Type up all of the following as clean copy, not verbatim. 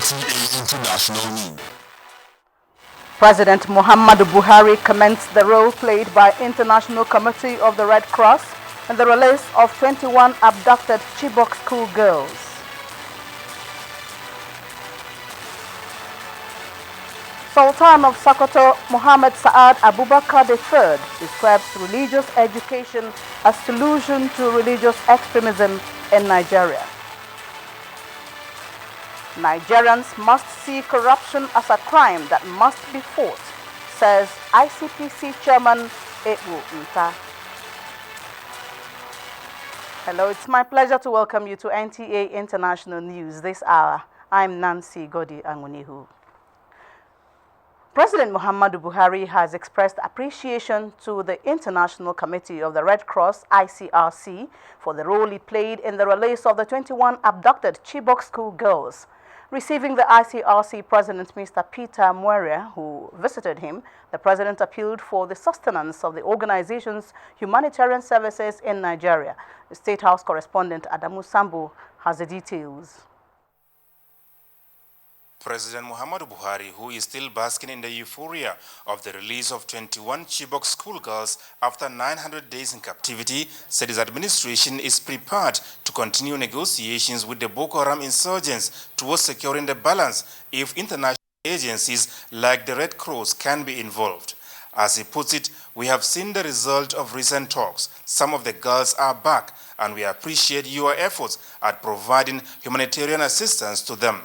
NTA International News. President Muhammadu Buhari commends the role played by International Committee of the Red Cross in the release of 21 abducted Chibok school girls. Sultan of Sokoto Muhammad Saad Abubakar III describes religious education as solution to religious extremism in Nigeria. Nigerians must see corruption as a crime that must be fought, says ICPC Chairman Ebu Nta. Hello, it's my pleasure to welcome you to NTA International News this hour. I'm Nancy Godi Angunihu. President Muhammadu Buhari has expressed appreciation to the International Committee of the Red Cross, ICRC, for the role it played in the release of the 21 abducted Chibok school girls. Receiving the ICRC President, Mr. Peter Muere, who visited him, the President appealed for the sustenance of the organization's humanitarian services in Nigeria. The State House correspondent Adamu Sambu has the details. President Muhammadu Buhari, who is still basking in the euphoria of the release of 21 Chibok schoolgirls after 900 days in captivity, said his administration is prepared to continue negotiations with the Boko Haram insurgents towards securing the balance if international agencies like the Red Cross can be involved. As he puts it, we have seen the result of recent talks. Some of the girls are back, and we appreciate your efforts at providing humanitarian assistance to them.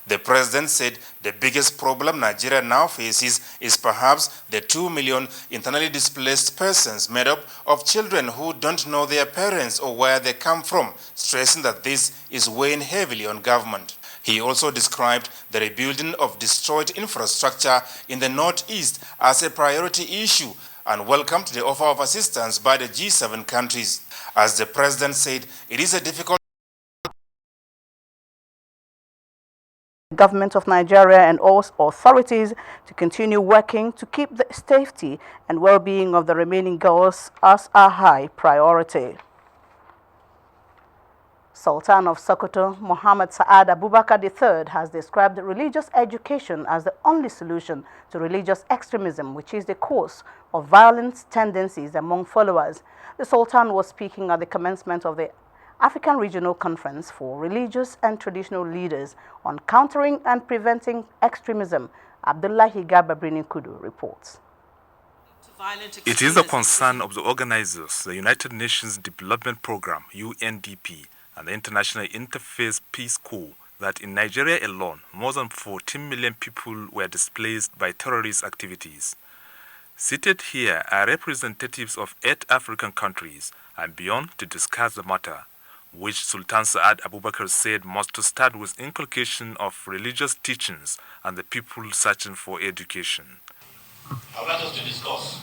The president said the biggest problem Nigeria now faces is perhaps the 2 million internally displaced persons made up of children who don't know their parents or where they come from, stressing that this is weighing heavily on government. He also described the rebuilding of destroyed infrastructure in the northeast as a priority issue and welcomed the offer of assistance by the G7 countries. As the president said, it is a difficult Government of Nigeria and all authorities to continue working to keep the safety and well-being of the remaining girls as a high priority. Sultan of Sokoto Muhammad Saad Abubakar III has described religious education as the only solution to religious extremism, which is the cause of violent tendencies among followers. The Sultan was speaking at the commencement of the African Regional Conference for Religious and Traditional Leaders on Countering and Preventing Extremism. Abdullahi Gababrini Kudu reports. It is the concern of the organizers, the United Nations Development Programme, UNDP, and the International Interfaith Peace Corps, that in Nigeria alone, more than 14 million people were displaced by terrorist activities. Seated here are representatives of 8 African countries and beyond to discuss the matter, which Sultan Saad Abubakar said must start with inculcation of religious teachings and the people searching for education. I would like us to discuss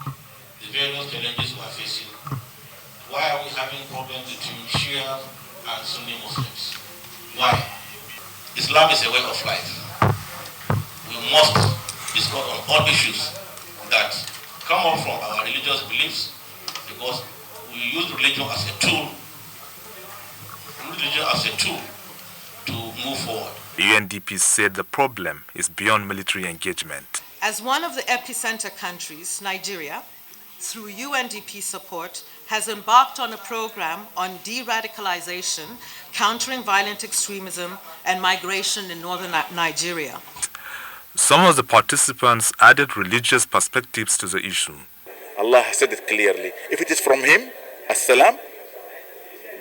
the various challenges we are facing. Why are we having problems between Shia and Sunni Muslims? Why? Islam is a way of life. We must discuss on all issues that come up from our religious beliefs, because we use religion as a tool to move forward. The UNDP said the problem is beyond military engagement. As one of the epicenter countries, Nigeria, through UNDP support, has embarked on a program on de-radicalization, countering violent extremism, and migration in northern Nigeria. Some of the participants added religious perspectives to the issue. Allah has said it clearly. If it is from Him, as-salam,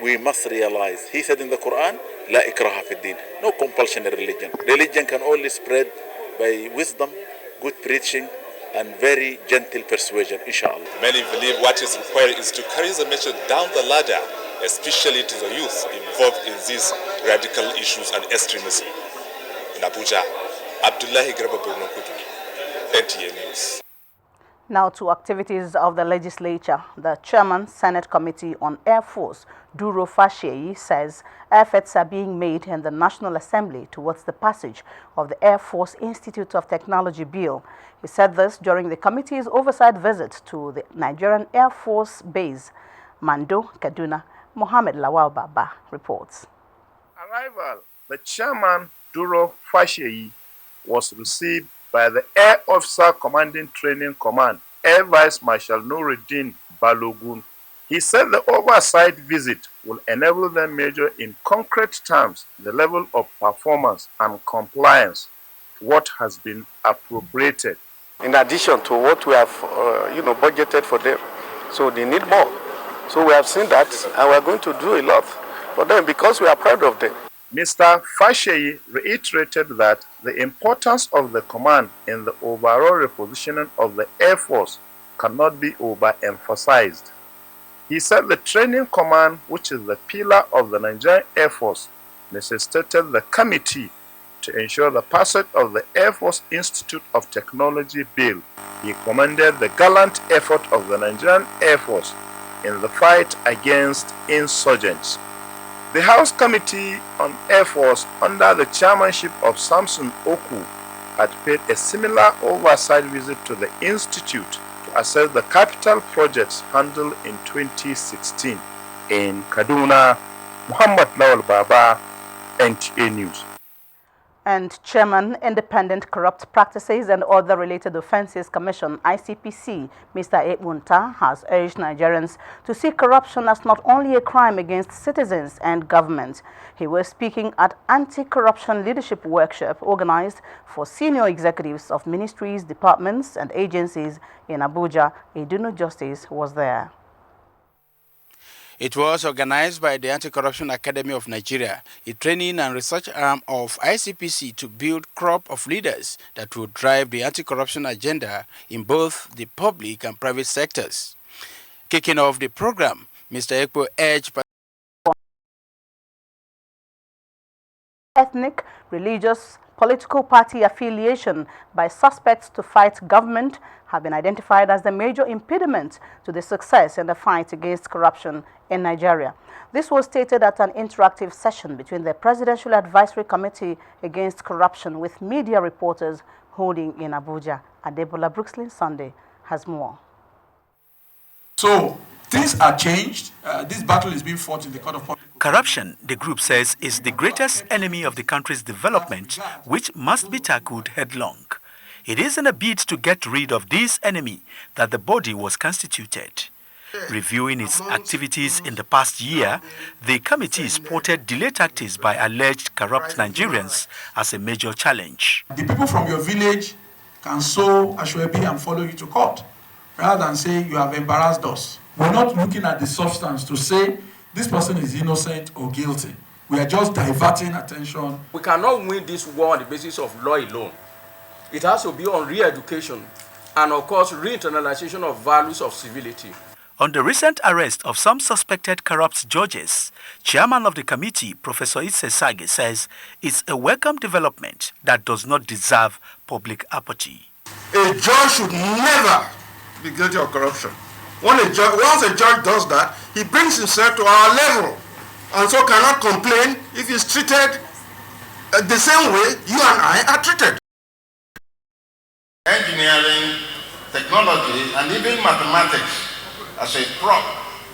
we must realize. He said in the Quran, La ikraha fi din. No compulsion in religion. Religion can only spread by wisdom, good preaching, and very gentle persuasion, inshallah. Many believe what is required is to carry the message down the ladder, especially to the youth involved in these radical issues and extremism. In Abuja, Abdullahi Grababurunokudu, NTA News. Now to activities of the legislature. The Chairman, Senate Committee on Air Force, Duro Fasheyi, says efforts are being made in the National Assembly towards the passage of the Air Force Institute of Technology Bill. He said this during the committee's oversight visit to the Nigerian Air Force Base, Mando, Kaduna. Mohammed Lawal Baba reports. Arrival. The chairman Duro Fasheyi was received by the Air Officer Commanding Training Command, Air Vice Marshal Nuruddin Balogun. He said the oversight visit will enable them measure in concrete terms the level of performance and compliance to what has been appropriated. In addition to what we have budgeted for them. So they need more. So we have seen that, and we are going to do a lot for them because we are proud of them. Mr. Fasheyi reiterated that the importance of the command in the overall repositioning of the Air Force cannot be overemphasized. He said the training command, which is the pillar of the Nigerian Air Force, necessitated the committee to ensure the passage of the Air Force Institute of Technology Bill. He commended the gallant effort of the Nigerian Air Force in the fight against insurgents. The House Committee on Air Force, under the chairmanship of Samson Oku, had paid a similar oversight visit to the institute to assess the capital projects handled in 2016. In Kaduna, Muhammad Lawal Baba, NTA News. And Chairman, Independent Corrupt Practices and Other Related Offences Commission, ICPC, Mr. Ekwunta, has urged Nigerians to see corruption as not only a crime against citizens and government. He was speaking at Anti-Corruption Leadership Workshop organized for senior executives of ministries, departments, and agencies in Abuja. Idunu Justice was there. It was organized by the Anti-Corruption Academy of Nigeria, a training and research arm of ICPC to build a crop of leaders that will drive the anti-corruption agenda in both the public and private sectors. Kicking off the program, Mr. Ekpo urged ethnic, religious, political party affiliation by suspects to fight government have been identified as the major impediment to the success in the fight against corruption in Nigeria. This was stated at an interactive session between the Presidential Advisory Committee Against Corruption with media reporters holding in Abuja. Adebola Brookslyn Sunday has more. So things are changed. This battle is being fought in the court of public. Corruption, the group says, is the greatest enemy of the country's development, which must be tackled headlong. It is in a bid to get rid of this enemy that the body was constituted. Reviewing its activities in the past year, the committee spotted delayed tactics by alleged corrupt Nigerians as a major challenge. The people from your village can sow ashwebi and follow you to court, rather than say you have embarrassed us. We're not looking at the substance to say this person is innocent or guilty. We are just diverting attention. We cannot win this war on the basis of law alone. It has to be on re-education and, of course, re-internalization of values of civility. On the recent arrest of some suspected corrupt judges, chairman of the committee, Professor Isse Sage, says it's a welcome development that does not deserve public apathy. A judge should never be guilty of corruption. Once a judge does that, he brings himself to our level and so cannot complain if he's treated the same way you and I are treated. Engineering, technology, and even mathematics as a prop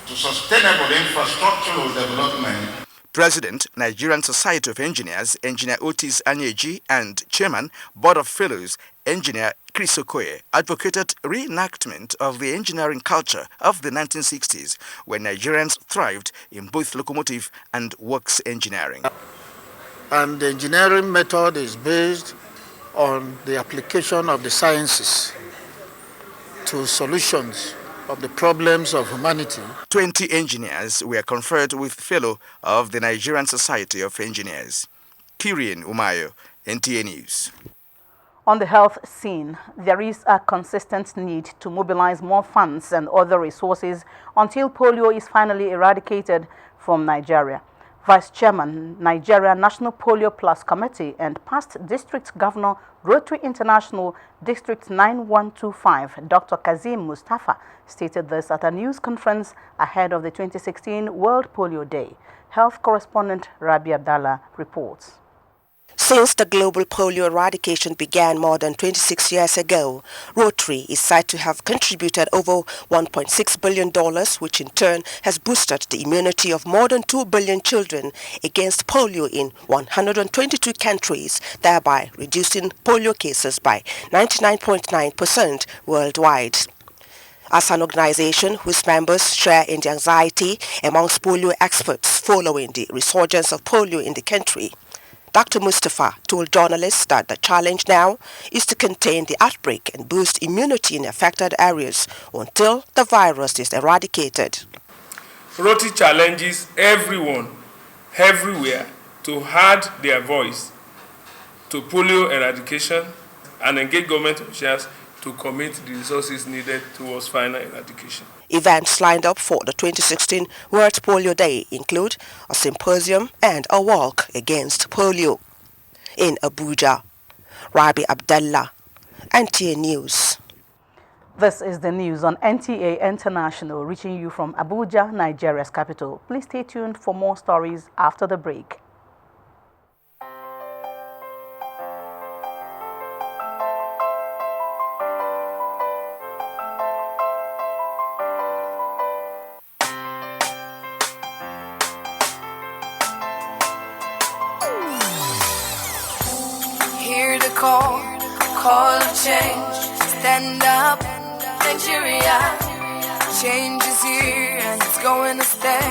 to sustainable infrastructural development. President, Nigerian Society of Engineers, Engineer Otis Anyeji, and Chairman, Board of Fellows, Engineer Chris Okoye, advocated reenactment of the engineering culture of the 1960s, when Nigerians thrived in both locomotive and works engineering. And the engineering method is based on the application of the sciences to solutions of the problems of humanity. 20 engineers were conferred with Fellow of the Nigerian Society of Engineers. Kirian Umayo, NTA News. On the health scene, there is a consistent need to mobilize more funds and other resources until polio is finally eradicated from Nigeria. Vice Chairman, Nigeria National Polio Plus Committee and past District Governor, Rotary International District 9125, Dr. Kazim Mustafa, stated this at a news conference ahead of the 2016 World Polio Day. Health correspondent Rabi Abdallah reports. Since the global polio eradication began more than 26 years ago, Rotary is said to have contributed over $1.6 billion, which in turn has boosted the immunity of more than 2 billion children against polio in 122 countries, thereby reducing polio cases by 99.9% worldwide. As an organization whose members share in the anxiety amongst polio experts following the resurgence of polio in the country, Dr. Mustafa told journalists that the challenge now is to contain the outbreak and boost immunity in affected areas until the virus is eradicated. Rotary challenges everyone, everywhere, to add their voice to polio eradication and engage government officials to commit the resources needed towards final eradication. Events lined up for the 2016 World Polio Day include a symposium and a walk against polio. In Abuja, Rabi Abdallah, NTA News. This is the news on NTA International, reaching you from Abuja, Nigeria's capital. Please stay tuned for more stories after the break. Call of change, stand up, Nigeria. Change is here and it's going to stay.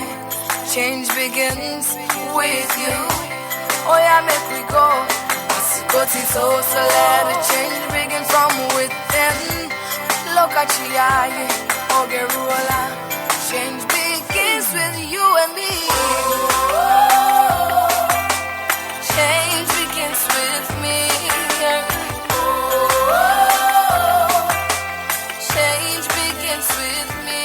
Change begins with you. Oh yeah, make we go. So let the change begin from within. Look at you, Ogerula. Change begins with you and me. Change begins with me. Change begins with me.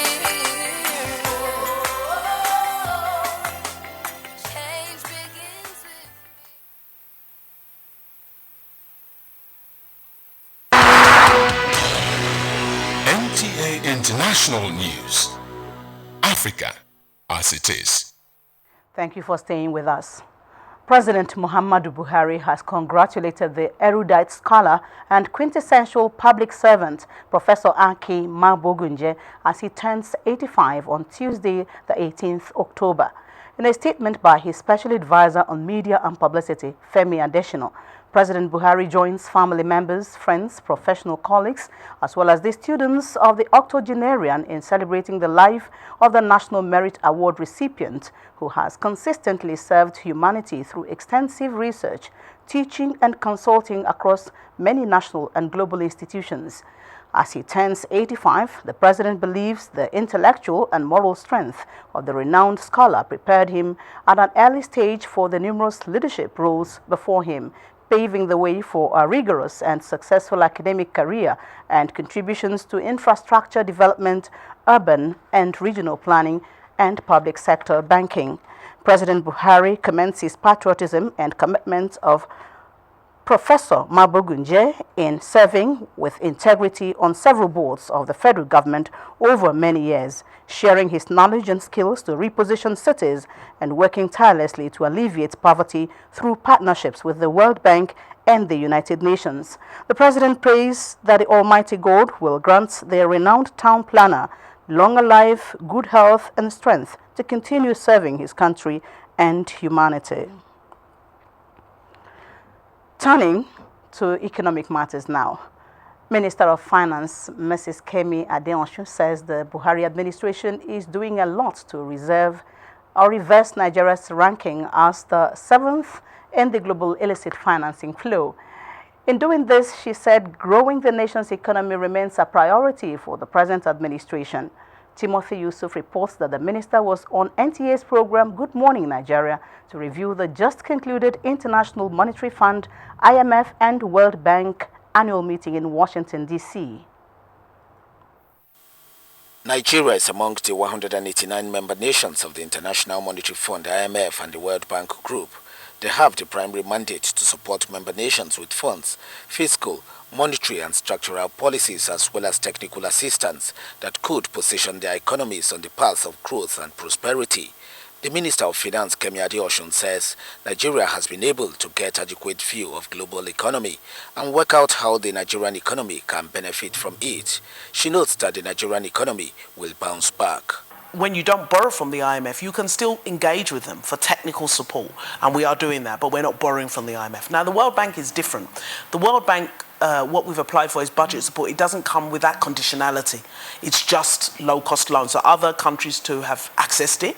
Change begins with me. NTA International News. Africa as it is. Thank you for staying with us. President Muhammadu Buhari has congratulated the erudite scholar and quintessential public servant, Professor Aki Mabogunje, as he turns 85 on Tuesday, the 18th October. In a statement by his special advisor on media and publicity, Femi Adesina, President Buhari joins family members, friends, professional colleagues, as well as the students of the octogenarian in celebrating the life of the National Merit Award recipient, who has consistently served humanity through extensive research, teaching and consulting across many national and global institutions. As he turns 85, the president believes the intellectual and moral strength of the renowned scholar prepared him at an early stage for the numerous leadership roles before him, paving the way for a rigorous and successful academic career and contributions to infrastructure development, urban and regional planning, and public sector banking. President Buhari commends his patriotism and commitment of Professor Mabogunje in serving with integrity on several boards of the federal government over many years, sharing his knowledge and skills to reposition cities and working tirelessly to alleviate poverty through partnerships with the World Bank and the United Nations. The president prays that the Almighty God will grant the renowned town planner longer life, good health and strength to continue serving his country and humanity. Turning to economic matters now, Minister of Finance, Mrs. Kemi Adeosun, says the Buhari administration is doing a lot to reverse Nigeria's ranking as the 7th in the global illicit financing flow. In doing this, she said growing the nation's economy remains a priority for the present administration. Timothy Yusuf reports that the minister was on NTA's program Good Morning Nigeria to review the just concluded International Monetary Fund, IMF and World Bank annual meeting in Washington, D.C. Nigeria is amongst the 189 member nations of the International Monetary Fund, IMF, and the World Bank Group. They have the primary mandate to support member nations with funds, fiscal, monetary and structural policies, as well as technical assistance that could position their economies on the path of growth and prosperity. The Minister of Finance, Kemi Adeosun, says Nigeria has been able to get adequate view of global economy and work out how the Nigerian economy can benefit from it. She notes that the Nigerian economy will bounce back. When you don't borrow from the IMF, you can still engage with them for technical support, and we are doing that, but we're not borrowing from the IMF. Now, the World Bank is different. The World Bank, what we've applied for is budget support. It doesn't come with that conditionality. It's just low-cost loans. So other countries too have accessed it,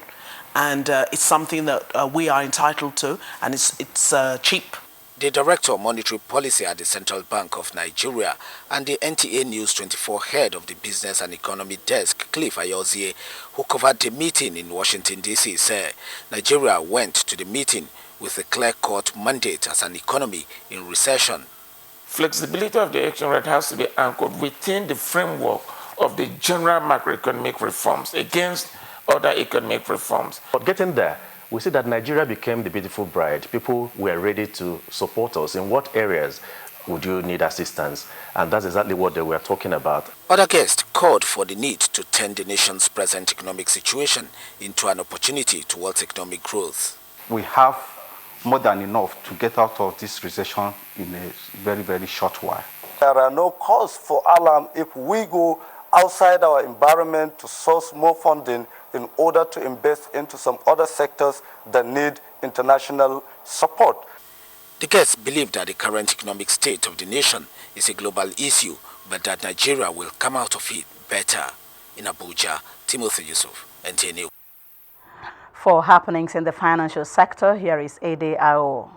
and it's something that we are entitled to, and it's cheap. The Director of Monetary Policy at the Central Bank of Nigeria and the NTA News 24 head of the Business and Economy Desk, Cliff Ayozie, who covered the meeting in Washington, D.C., said Nigeria went to the meeting with a clear-cut mandate as an economy in recession. Flexibility of the exchange rate has to be anchored within the framework of the general macroeconomic reforms against other economic reforms. But getting there, we see that Nigeria became the beautiful bride. People were ready to support us. In what areas would you need assistance? And that's exactly what they were talking about. Other guests called for the need to turn the nation's present economic situation into an opportunity towards economic growth. We have more than enough to get out of this recession in a very, very short while. There are no cause for alarm if we go outside our environment to source more funding in order to invest into some other sectors that need international support. The guests believe that the current economic state of the nation is a global issue, but that Nigeria will come out of it better. In Abuja, Timothy Yusuf, NTA News. For happenings in the financial sector, here is Ede Ao.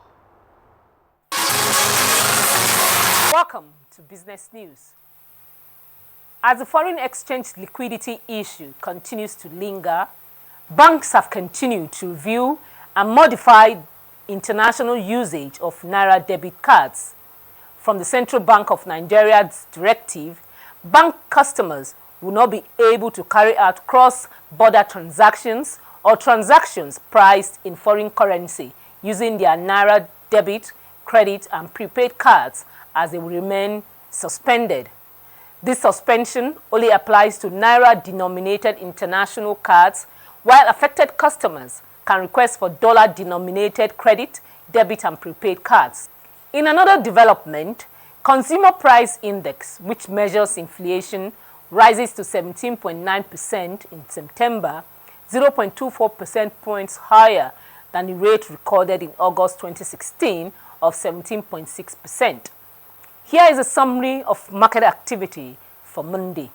Welcome to Business News. As the foreign exchange liquidity issue continues to linger, banks have continued to review and modify international usage of Naira debit cards. From the Central Bank of Nigeria's directive, bank customers will not be able to carry out cross-border transactions or transactions priced in foreign currency using their Naira debit, credit, and prepaid cards, as they will remain suspended. This suspension only applies to Naira-denominated international cards, while affected customers can request for dollar-denominated credit, debit, and prepaid cards. In another development, Consumer Price Index, which measures inflation, rises to 17.9% in September, 0.24 percentage points higher than the rate recorded in August 2016 of 17.6%. Here is a summary of market activity for Monday.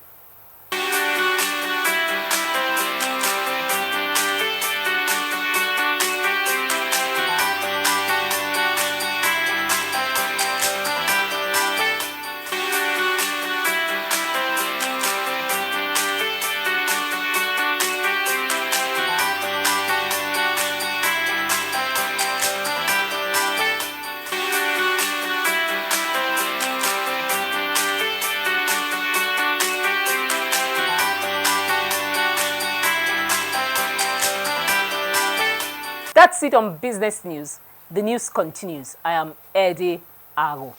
That's it on Business News. The news continues. I am Ede Ago.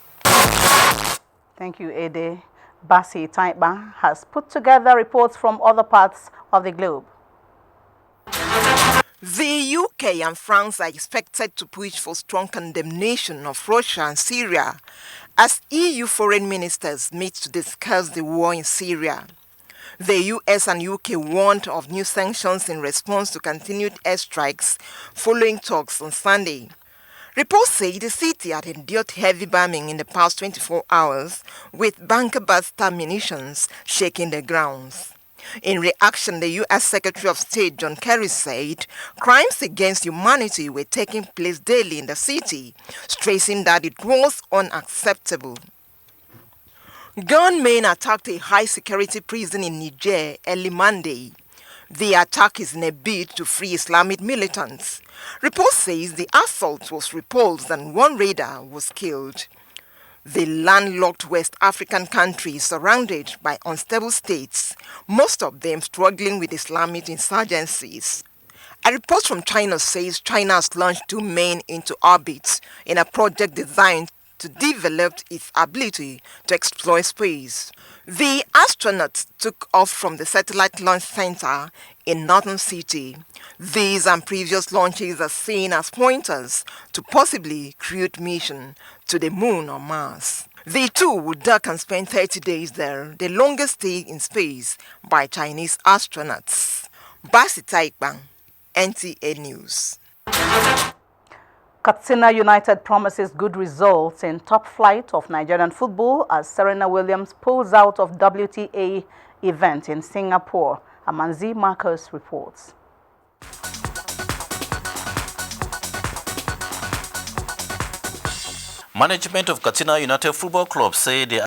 Thank you, Ede. Basi Taiba has put together reports from other parts of the globe. The UK and France are expected to push for strong condemnation of Russia and Syria as EU foreign ministers meet to discuss the war in Syria. The US and UK warned of new sanctions in response to continued airstrikes following talks on Sunday. Reports say the city had endured heavy bombing in the past 24 hours, with bunker-buster munitions shaking the grounds. In reaction, the U.S. Secretary of State John Kerry said crimes against humanity were taking place daily in the city, stressing that it was unacceptable. Gunmen attacked a high-security prison in Niger early Monday. The attack is in a bid to free Islamic militants. Report says the assault was repulsed and one raider was killed. The landlocked West African country is surrounded by unstable states, most of them struggling with Islamic insurgencies. A report from China says China has launched 2 men into orbit in a project designed to develop its ability to explore space. The astronauts took off from the Satellite Launch Center in Northern City. These and previous launches are seen as pointers to possibly create mission to the moon or Mars. The two would dock and spend 30 days there, the longest stay in space by Chinese astronauts. Basi Taikbang, NTA News. Katsina United promises good results in top flight of Nigerian football as Serena Williams pulls out of WTA event in Singapore. Amanzi Marcus reports. Management of Katsina United Football Club say they